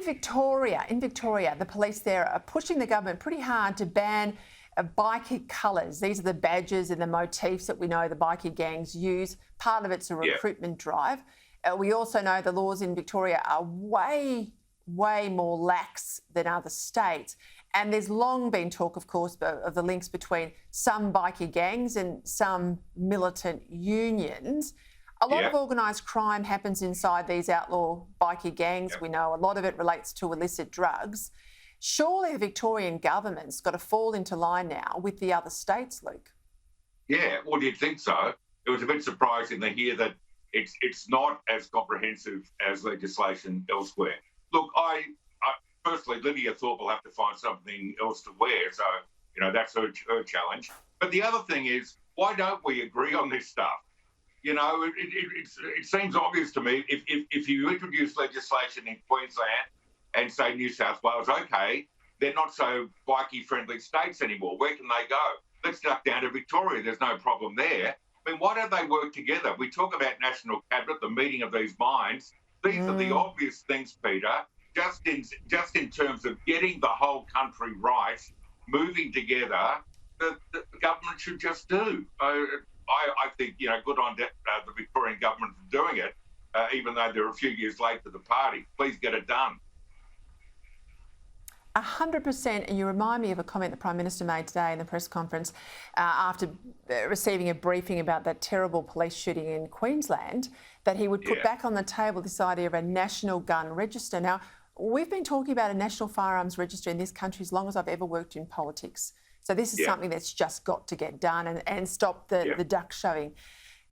in Victoria, the police there are pushing the government pretty hard to ban bikie colours. These are the badges and the motifs that we know the bikie gangs use. Part of it's a recruitment drive. We also know the laws in Victoria are way more lax than other states. And there's long been talk, of course, of the links between some bikie gangs and some militant unions. A lot of organised crime happens inside these outlaw bikie gangs. We know a lot of it relates to illicit drugs. Surely the Victorian government's got to fall into line now with the other states, Luke. Yeah, well, you'd think so. It was a bit surprising to hear that it's not as comprehensive as legislation elsewhere. Look, I personally, Lydia Thorpe will have to find something else to wear, so, you know, that's her challenge. But the other thing is, why don't we agree on this stuff? You know, it seems obvious to me, if you introduce legislation in Queensland and say New South Wales, okay, they're not so bikie-friendly states anymore. Where can they go? Let's duck down to Victoria. There's no problem there. I mean, why don't they work together? We talk about National Cabinet, the meeting of these minds. These are the obvious things, Peter, just in terms of getting the whole country right, moving together, the government should just do. I think, you know, good on the Victorian government for doing it, even though they're a few years late to the party. Please get it done. 100%, and you remind me of a comment the Prime Minister made today in the press conference after receiving a briefing about that terrible police shooting in Queensland, that he would put back on the table this idea of a national gun register. Now, we've been talking about a national firearms register in this country as long as I've ever worked in politics. So this is something that's just got to get done and stop the duck showing.